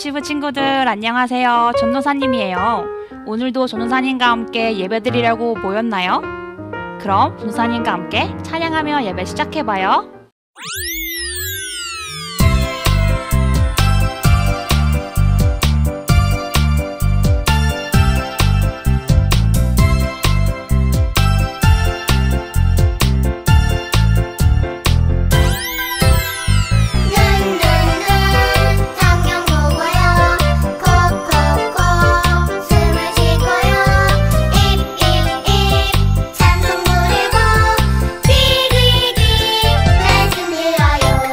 유치부 친구들 안녕하세요. 전도사님이에요. 오늘도 전도사님과 함께 예배드리려고 모였나요? 그럼 전도사님과 함께 찬양하며 예배 시작해봐요. 찬송 부르고 비비비 말씀 들어요.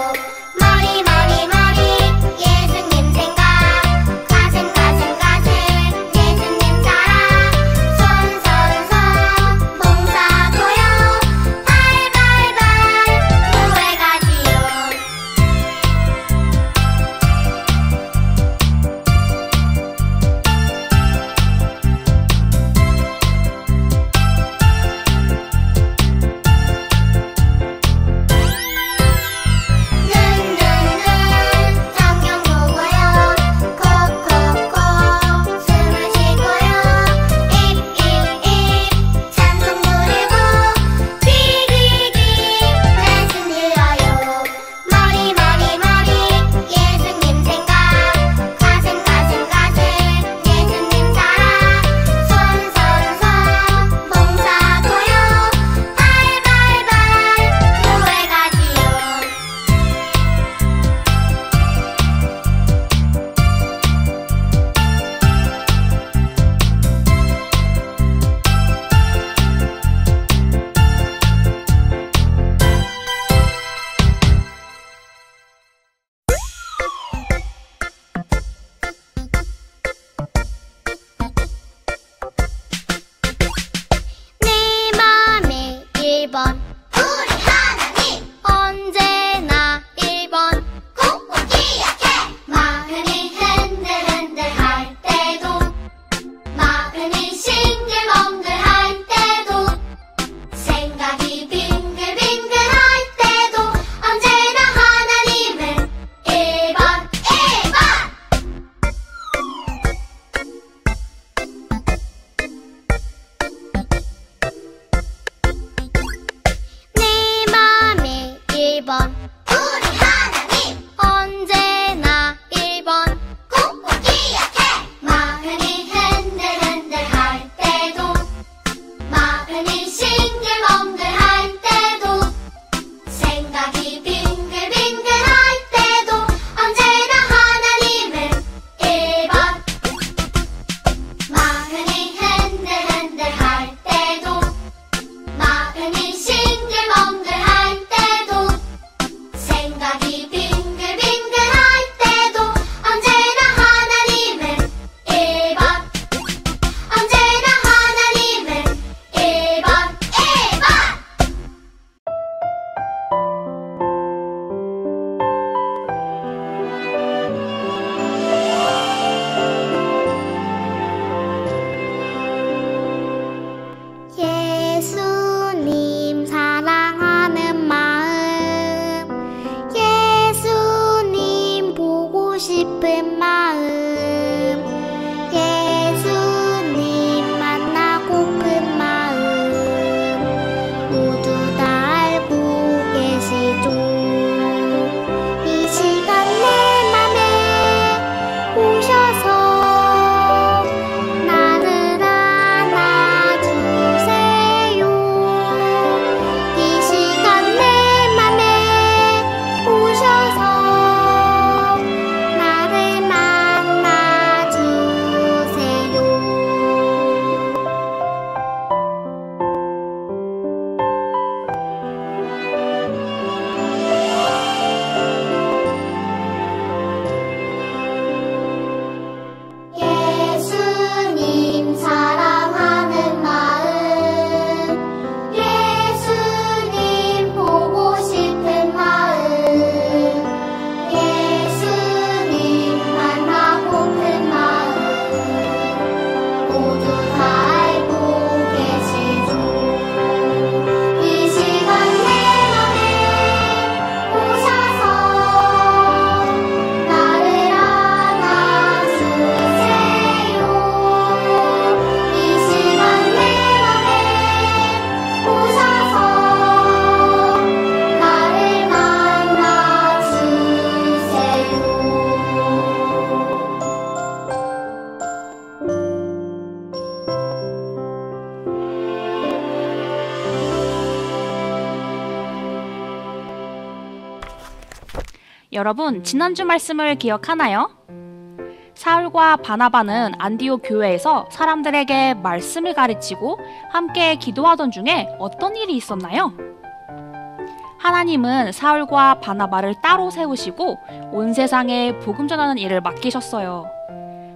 여러분, 지난주 말씀을 기억하나요? 사울과 바나바는 안디옥 교회에서 사람들에게 말씀을 가르치고 함께 기도하던 중에 어떤 일이 있었나요? 하나님은 사울과 바나바를 따로 세우시고 온 세상에 복음 전하는 일을 맡기셨어요.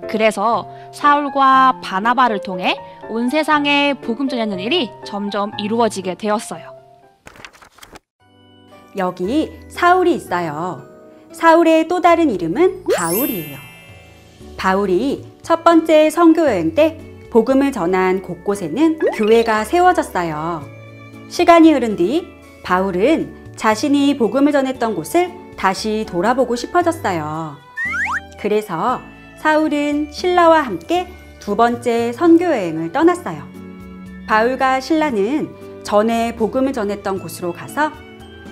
그래서 사울과 바나바를 통해 온 세상에 복음 전하는 일이 점점 이루어지게 되었어요. 여기 사울이 있어요. 사울의 또 다른 이름은 바울이에요. 바울이 첫 번째 선교 여행 때 복음을 전한 곳곳에는 교회가 세워졌어요. 시간이 흐른 뒤 바울은 자신이 복음을 전했던 곳을 다시 돌아보고 싶어졌어요. 그래서 사울은 신라와 함께 두 번째 선교 여행을 떠났어요. 바울과 신라는 전에 복음을 전했던 곳으로 가서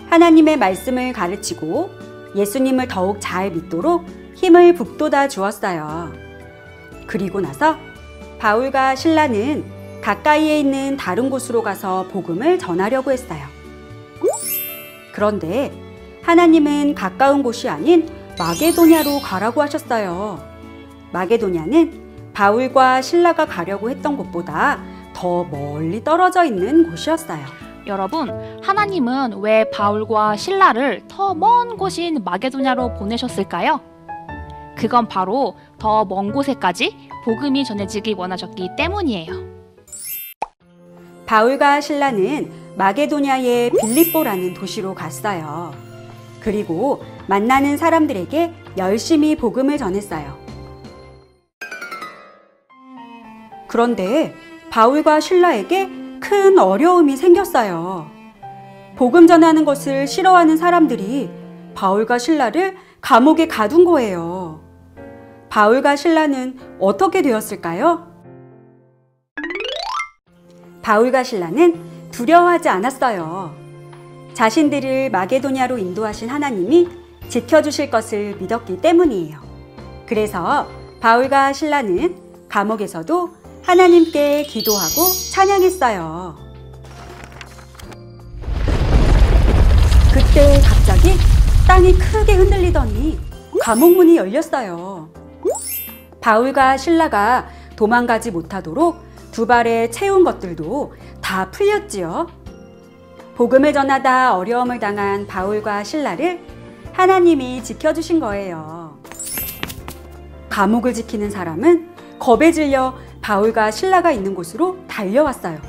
하나님의 말씀을 가르치고 예수님을 더욱 잘 믿도록 힘을 북돋아 주었어요. 그리고 나서 바울과 신라는 가까이에 있는 다른 곳으로 가서 복음을 전하려고 했어요. 그런데 하나님은 가까운 곳이 아닌 마게도냐로 가라고 하셨어요. 마게도냐는 바울과 신라가 가려고 했던 곳보다 더 멀리 떨어져 있는 곳이었어요. 여러분, 하나님은 왜 바울과 신라를 더 먼 곳인 마게도냐로 보내셨을까요? 그건 바로 더 먼 곳에까지 복음이 전해지기 원하셨기 때문이에요. 바울과 신라는 마게도냐의 빌립보라는 도시로 갔어요. 그리고 만나는 사람들에게 열심히 복음을 전했어요. 그런데 바울과 신라에게 큰 어려움이 생겼어요. 복음 전하는 것을 싫어하는 사람들이 바울과 신라를 감옥에 가둔 거예요. 바울과 신라는 어떻게 되었을까요? 바울과 신라는 두려워하지 않았어요. 자신들을 마게도냐로 인도하신 하나님이 지켜주실 것을 믿었기 때문이에요. 그래서 바울과 신라는 감옥에서도 하나님께 기도하고 찬양했어요. 그때 갑자기 땅이 크게 흔들리더니 감옥 문이 열렸어요. 바울과 신라가 도망가지 못하도록 두 발에 채운 것들도 다 풀렸지요. 복음을 전하다 어려움을 당한 바울과 신라를 하나님이 지켜주신 거예요. 감옥을 지키는 사람은 겁에 질려 바울과 신라가 있는 곳으로 달려왔어요.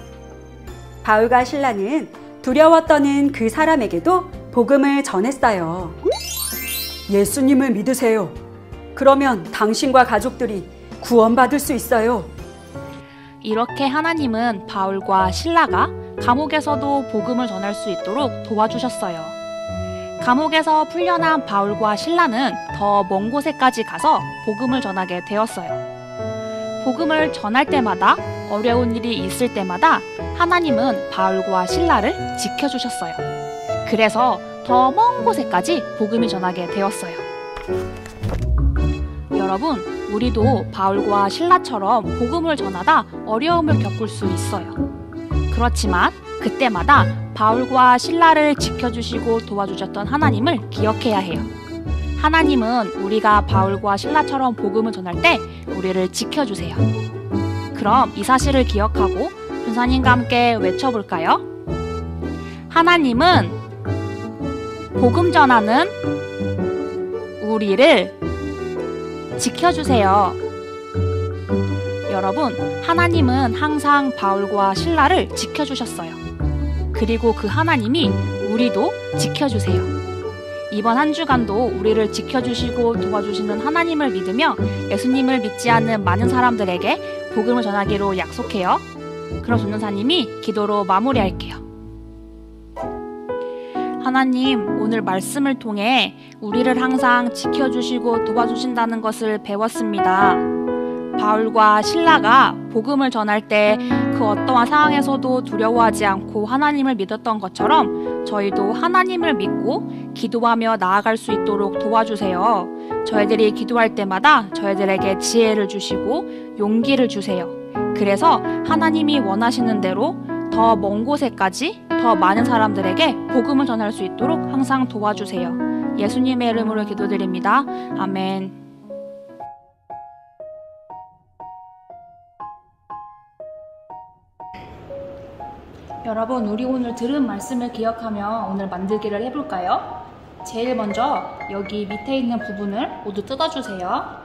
바울과 신라는 두려웠던 그 사람에게도 복음을 전했어요. 예수님을 믿으세요. 그러면 당신과 가족들이 구원받을 수 있어요. 이렇게 하나님은 바울과 신라가 감옥에서도 복음을 전할 수 있도록 도와주셨어요. 감옥에서 풀려난 바울과 신라는 더 먼 곳에까지 가서 복음을 전하게 되었어요. 복음을 전할 때마다 어려운 일이 있을 때마다 하나님은 바울과 신라를 지켜주셨어요. 그래서 더 먼 곳에까지 복음을 전하게 되었어요. 여러분, 우리도 바울과 신라처럼 복음을 전하다 어려움을 겪을 수 있어요. 그렇지만 그때마다 바울과 신라를 지켜주시고 도와주셨던 하나님을 기억해야 해요. 하나님은 우리가 바울과 신라처럼 복음을 전할 때 우리를 지켜주세요. 그럼 이 사실을 기억하고 준사님과 함께 외쳐볼까요? 하나님은 복음 전하는 우리를 지켜주세요. 여러분, 하나님은 항상 바울과 신라를 지켜주셨어요. 그리고 그 하나님이 우리도 지켜주세요. 이번 한 주간도 우리를 지켜주시고 도와주시는 하나님을 믿으며 예수님을 믿지 않는 많은 사람들에게 복음을 전하기로 약속해요. 그럼 전도사님이 기도로 마무리할게요. 하나님, 오늘 말씀을 통해 우리를 항상 지켜주시고 도와주신다는 것을 배웠습니다. 바울과 신라가 복음을 전할 때 그 어떠한 상황에서도 두려워하지 않고 하나님을 믿었던 것처럼 저희도 하나님을 믿고 기도하며 나아갈 수 있도록 도와주세요. 저희들이 기도할 때마다 저희들에게 지혜를 주시고 용기를 주세요. 그래서 하나님이 원하시는 대로 더 먼 곳에까지 더 많은 사람들에게 복음을 전할 수 있도록 항상 도와주세요. 예수님의 이름으로 기도드립니다. 아멘. 여러분, 우리 오늘 들은 말씀을 기억하며 오늘 만들기를 해볼까요? 제일 먼저 여기 밑에 있는 부분을 모두 뜯어주세요.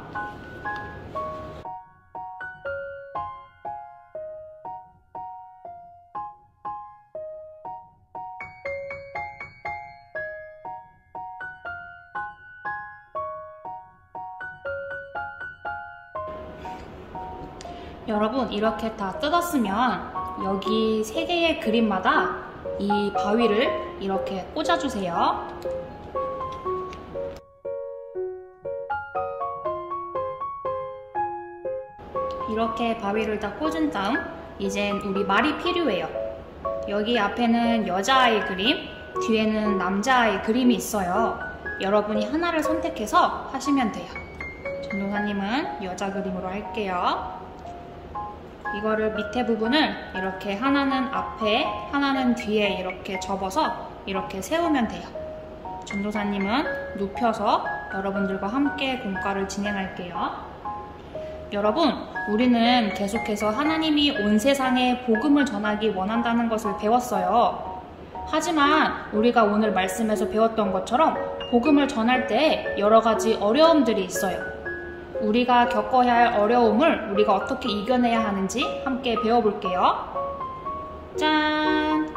여러분, 이렇게 다 뜯었으면 여기 3개의 그림마다 이 바위를 이렇게 꽂아주세요. 이렇게 바위를 다 꽂은 다음 이젠 우리 말이 필요해요. 여기 앞에는 여자아이 그림, 뒤에는 남자아이 그림이 있어요. 여러분이 하나를 선택해서 하시면 돼요. 전도사님은 여자 그림으로 할게요. 이거를 밑에 부분을 이렇게 하나는 앞에, 하나는 뒤에 이렇게 접어서 이렇게 세우면 돼요. 전도사님은 눕혀서 여러분들과 함께 공과를 진행할게요. 여러분, 우리는 계속해서 하나님이 온 세상에 복음을 전하기 원한다는 것을 배웠어요. 하지만 우리가 오늘 말씀에서 배웠던 것처럼 복음을 전할 때 여러 가지 어려움들이 있어요. 우리가 겪어야 할 어려움을 우리가 어떻게 이겨내야 하는지 함께 배워볼게요. 짠!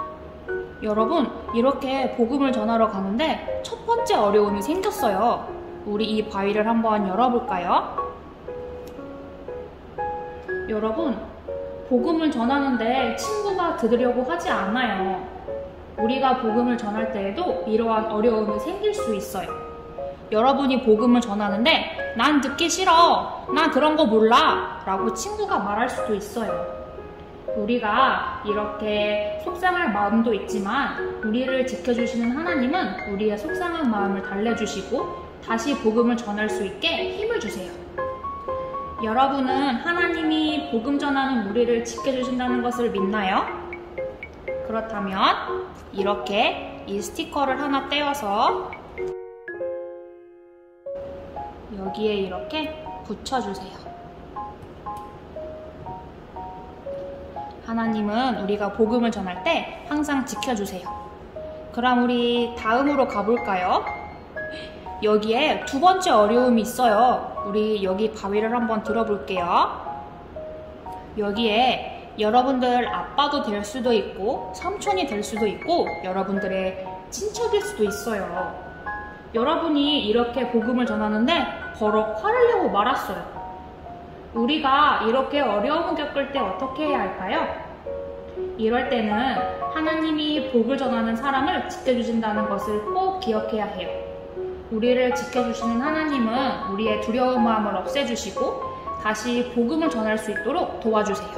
여러분, 이렇게 복음을 전하러 가는데 첫 번째 어려움이 생겼어요. 우리 이 바위를 한번 열어볼까요? 여러분, 복음을 전하는데 친구가 들으려고 하지 않아요. 우리가 복음을 전할 때에도 이러한 어려움이 생길 수 있어요. 여러분이 복음을 전하는데 난 듣기 싫어, 난 그런 거 몰라 라고 친구가 말할 수도 있어요. 우리가 이렇게 속상할 마음도 있지만 우리를 지켜주시는 하나님은 우리의 속상한 마음을 달래주시고 다시 복음을 전할 수 있게 힘을 주세요. 여러분은 하나님이 복음 전하는 우리를 지켜주신다는 것을 믿나요? 그렇다면 이렇게 이 스티커를 하나 떼어서 여기에 이렇게 붙여주세요. 하나님은 우리가 복음을 전할 때 항상 지켜주세요. 그럼 우리 다음으로 가볼까요? 여기에 두 번째 어려움이 있어요. 우리 여기 바위를 한번 들어볼게요. 여기에 여러분들 아빠도 될 수도 있고 삼촌이 될 수도 있고 여러분들의 친척일 수도 있어요. 여러분이 이렇게 복음을 전하는데 버럭 화를 내고 말았어요. 우리가 이렇게 어려움을 겪을 때 어떻게 해야 할까요? 이럴 때는 하나님이 복을 전하는 사람을 지켜주신다는 것을 꼭 기억해야 해요. 우리를 지켜주시는 하나님은 우리의 두려운 마음을 없애주시고 다시 복음을 전할 수 있도록 도와주세요.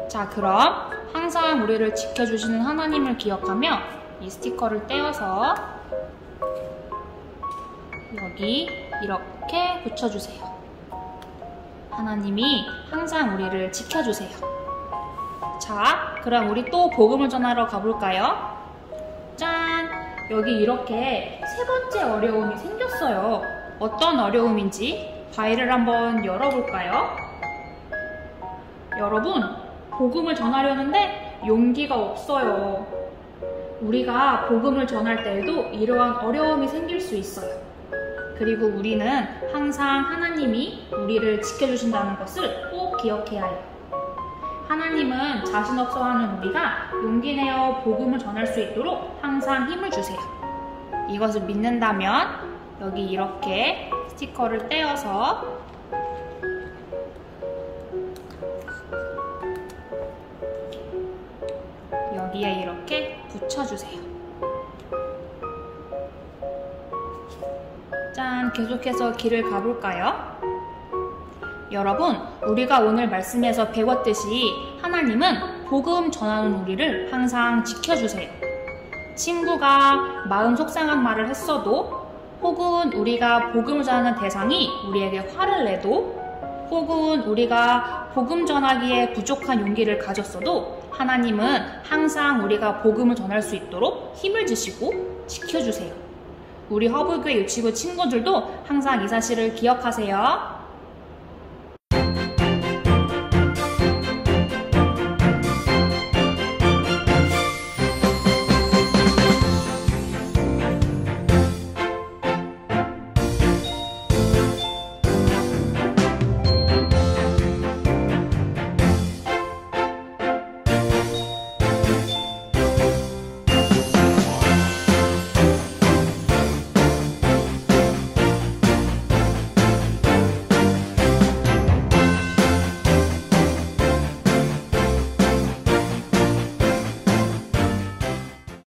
자, 그럼 항상 우리를 지켜주시는 하나님을 기억하며 이 스티커를 떼어서 여기 이렇게 붙여주세요. 하나님이 항상 우리를 지켜주세요. 자, 그럼 우리 또 복음을 전하러 가볼까요? 짠! 여기 이렇게 세 번째 어려움이 생겼어요. 어떤 어려움인지 바위를 한번 열어볼까요? 여러분, 복음을 전하려는데 용기가 없어요. 우리가 복음을 전할 때에도 이러한 어려움이 생길 수 있어요. 그리고 우리는 항상 하나님이 우리를 지켜주신다는 것을 꼭 기억해야 해요. 하나님은 자신 없어 하는 우리가 용기 내어 복음을 전할 수 있도록 항상 힘을 주세요. 이것을 믿는다면 여기 이렇게 스티커를 떼어서 여기에 이렇게 붙여주세요. 짠! 계속해서 길을 가볼까요? 여러분, 우리가 오늘 말씀에서 배웠듯이 하나님은 복음 전하는 우리를 항상 지켜주세요. 친구가 마음 속상한 말을 했어도, 혹은 우리가 복음을 전하는 대상이 우리에게 화를 내도, 혹은 우리가 복음 전하기에 부족한 용기를 가졌어도 하나님은 항상 우리가 복음을 전할 수 있도록 힘을 주시고 지켜주세요. 우리 허브교회 유치부 친구들도 항상 이 사실을 기억하세요.